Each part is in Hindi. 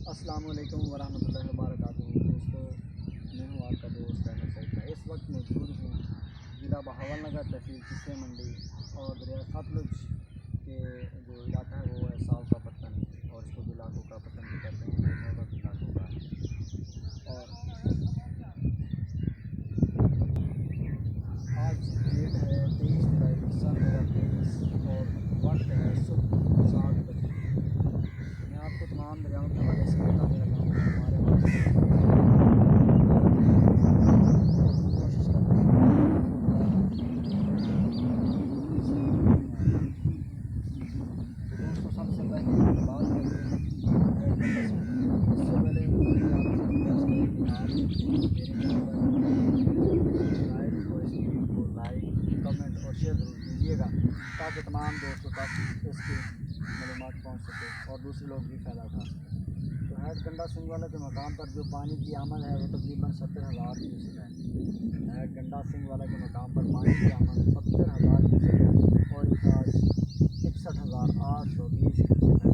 अस्सलाम वालेकुम वरहमतुल्लाहि वबरकातुहू। दोस्तों, मैं हूँ आपका दोस्त अहमद सईद का। इस वक्त मौजूद हूँ ज़िला बहावल नगर, तहसील चिश्तिया मंडी और दरिया सतलुज के जो इलाका है वो है साव का पत्तन, और इसको गुलाबों का पत्तन भी कहते हैं। वो नौबत इलाकों का है। और आज डेट है 23 जुलाई सन 2023 और वक्त है सुबह 7 बजे। मैं आपको तमाम दरियाओं के हवाले से बताने लगा हूँ। हमारे कोशिश करते हैं। तो दोस्तों, सबसे पहले बात करते हैं इससे पहले मुझे आपसे रिक्वेस्ट है कि आप मेरे चैनल पर लाइक कमेंट और शेयर ज़रूर कीजिएगा, ताकि तमाम दोस्तों तक इसकी मालूमात पहुँच सके और दूसरे लोग भी फ़ायदा उठा सकें। तो हैड गंडा सिंह वाला के मकाम पर जो पानी की आमद है वो तकरीबन 70,000 क्यूसेक है। हैड गंडा सिंह वाला के मकाम पर पानी की आमद 70,000 क्यूसेक है और इसका 61,820 क्यूसेक है।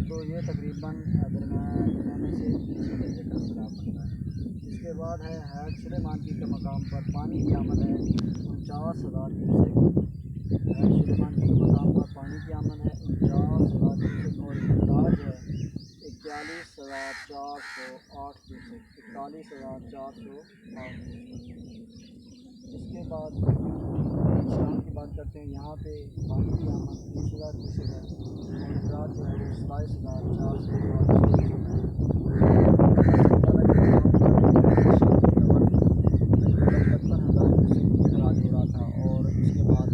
तो ये तकरीबन दरमियाने से तीसरे दर्जे का सैलाब बनता है। इसके बाद है हैड सुलेमानकी के मकाम पर पानी की आमद है 49,000 क्यूसेक। हैड सुलेमानकी के मकाम पर पानी की आमद है 49,000 क्यूसेक और इंदाज है 41,408 क्यूसेक, 41,408 क्यूसेक। इसके बाद शाम की बात करते हैं। यहाँ पे पानी की आमद 20,000 क्यूसेक है और इंदाज जो है 27,408 क्यूसेक है। अखराज हो रहा था और उसके बाद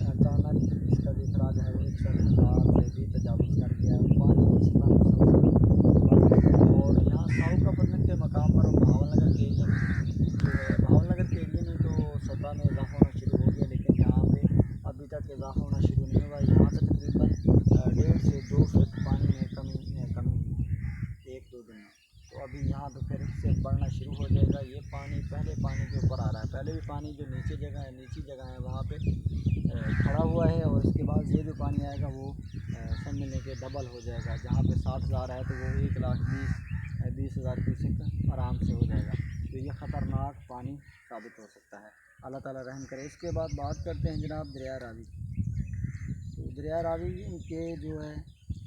अचानक इसका जो अखराज है वो 61,000 से भी तजावुज़ कर गया। पानी की सतह और यहाँ साव का पत्तन के मकाम पर बहावल नगर के एरिया में तो सतह में इजाफा होना शुरू हो गया, लेकिन यहाँ पे अभी तक इजाफा होना शुरू नहीं हुआ। यहाँ से तकरीबन 1.5 से 2 फुट पानी में कमी 1-2 दिन में। तो अभी यहाँ पे फिर से बढ़ना शुरू हो जाएगा। ये पानी पहले पानी के ऊपर आ रहा है। पहले भी पानी जो नीची जगह है वहाँ पे खड़ा हुआ है और इसके बाद ये जो पानी आएगा वो समझने के डबल हो जाएगा। जहाँ पे 60,000 है तो वो 1,20,000 क्यूसेक आराम से हो जाएगा। तो ये ख़तरनाक पानी साबित हो सकता है। अल्लाह ताला रहम करे। इसके बाद बात करते हैं जनाब दरिया रावी। तो दरिया रावी के जो है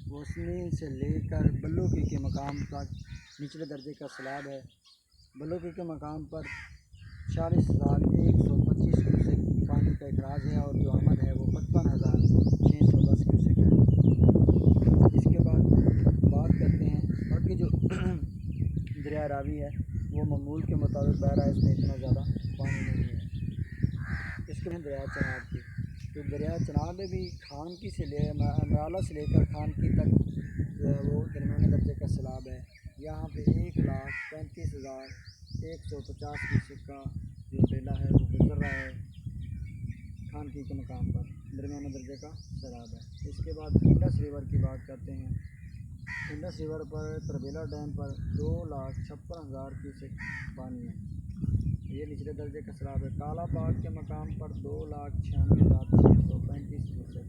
गोसनी से लेकर बल्लोकी के मकाम तक निचले दर्जे का सैलाब है। बल्लोकी के मकाम पर 46,125 क्यूसेक पानी का अखराज है और जो आमद है वो 55,610 क्यूसेक है। इसके बाद बात करते हैं बाकी जो दरिया रावी है वो मामूल के मुताबिक बह रहा है, इसमें इतना ज़्यादा पानी नहीं है। इसके बाद दरिया चनाब की, तो दरिया चनाब में भी खानकी से मराला से लेकर खानकी तक जो है वो दरमियाने दर्जे का सैलाब है। यहाँ पे 1,35,150 क्यूसेक का जो बेला है वो गुजर रहा है खानकी के मकाम पर, दरमियाने दर्जे का सैलाब है। इसके बाद इंडस रिवर की बात करते हैं। इंडस रिवर पर तरबेला डैम पर 2,56,000 क्यूसेक पानी है, ये निचले दर्जे का सैलाब है। काला बाग के मकाम पर 2,96,635 क्यूसेक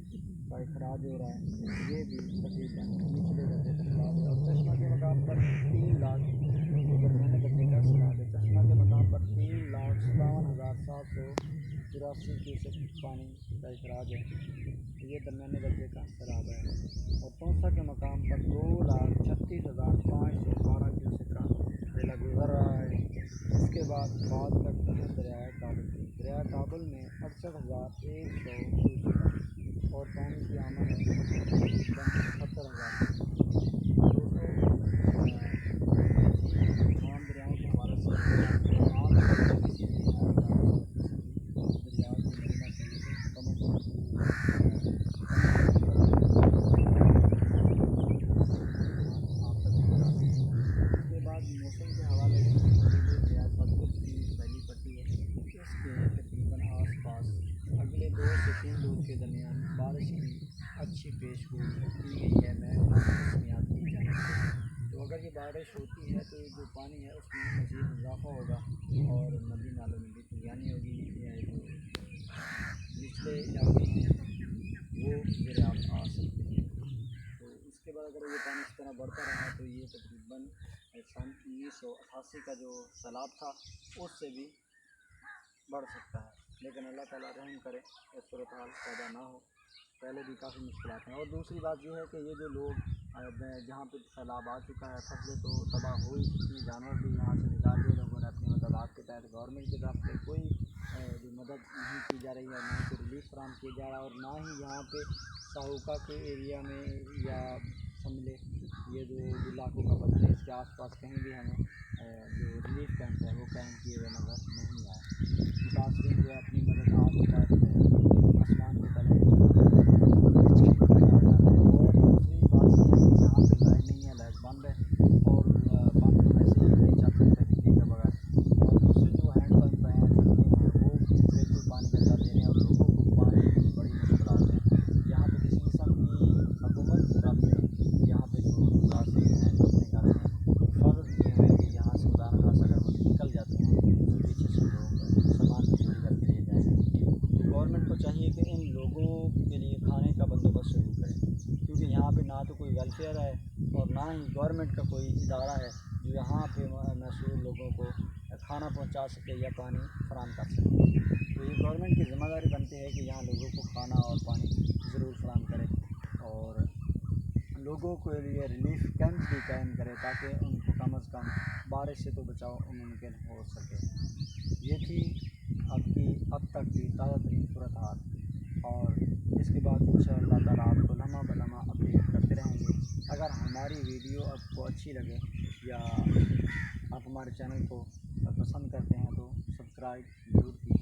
का अखराज हो रहा है, ये भी तकरीबन निचले दर्जे का सैलाब है। और चश्मा के मकाम पर 3 लाख दरमियाने दर्जे का सैलाब है। चश्मा के मकाम पर 3,57,784 क्यूसेक पानी का अखराज है, ये दरमियाने दर्जे का सैलाब है। और तोसा के मकाम पर 2,36,512 क्यूसेक का बेला गुजर रहा है। इसके बाद बात करते हैं दरिया काबुल की। दरिया काबुल में 68,100 क्यूसेक और पानी की आमद है 70,000। दोस्तों, तमाम दरियाओं के हवाले से किसी भी दरिया की मदीना चाहिए कमेंट मौसम के हवाले से दरिया सतलुज की फैली पट्टी है। इसके तकरीबन आसपास अगले 2 से 3 रोज़ के दरमियान बारिश की अच्छी पेशगोई की गई है। महसूसियात की जाए तो अगर ये बारिश होती है तो जो पानी है उसमें मज़ीद इजाफा होगा और नदी नालों में भी तैयारी होगी। जो निचले इलाके हैं वो ज़राअत आ सकते हैं। तो इसके बाद अगर ये पानी इस तरह बढ़ता रहा तो ये तकरीबन सन 1988 का जो सैलाब था उससे भी बढ़ सकता है। लेकिन अल्लाह ताला रहम करे, इस सूरत हाल पैदा ना हो। पहले भी काफ़ी मुश्किलात हैं। और दूसरी बात ये है कि ये जो लोग जहाँ पे सैलाब आ चुका है, फसलें तो तबाह हो ही चुकी हैं, जानवर भी यहाँ से निकाल दिए लोगों ने अपनी मदद के तहत। गवर्नमेंट की तरफ से कोई जो मदद नहीं की जा रही है, ना ही कोई रिलीफ फराहम किया जा रहा है, और ना ही यहाँ पे साहुका के एरिया में या समझे ये जो इलाकों का पता है इसके आसपास कहीं भी हमें जो रिलीफ कैंप है वो कैंप किए हुए नज़र नहीं आए। मुतासरीन जो अपनी मदद आपके तहत आसमान के तले और दूसरी बात यह है कि यहाँ पे लाइट नहीं है, लाइट बंद है, और पंप तो वैसे ही नहीं चल सकते बिजली के बगैर। और दूसरे जो हैंड पंप हैं वो बिल्कुल पानी गंदा दे रहे हैं और लोगों को पानी की बड़ी मुश्किलात है। यहाँ पे किसी किस्म की हुकूमत की तरफ से यहाँ पे जो मुसाफिर हैं जो अपने घर में हिफाजत किए हुए हैं कि यहाँ से खुदा न खास्ता अगर वो निकल जाते हैं तो पीछे से लोग सामान की चोरी करके ले जाएंगे। तो गवर्नमेंट को चाहिए कि इन लोगों के लिए खाने का बंदोबस्त शुरू करें, क्योंकि यहाँ पे ना तो कोई वेलफेयर है और ना ही गवर्नमेंट का कोई इदारा है जो यहाँ पे मशहूर लोगों को खाना पहुँचा सके या पानी फराहम कर सके। तो ये गवर्नमेंट की ज़िम्मेदारी बनती है कि यहाँ लोगों को खाना और पानी ज़रूर फराहम करे और लोगों के लिए रिलीफ कैंप भी कायम करे ताकि उनको कम अज़ कम बारिश से तो बचाव मुमकिन हो सके। ये थी अब तक की ताज़ा तरीन सूरत हाल, और इसके बाद इंशाअल्लाह ताला आपको लम्हा बलम्हा अपडेट करते रहेंगे। अगर हमारी वीडियो आपको अच्छी लगे या आप हमारे चैनल को पसंद करते हैं तो सब्सक्राइब जरूर कीजिए।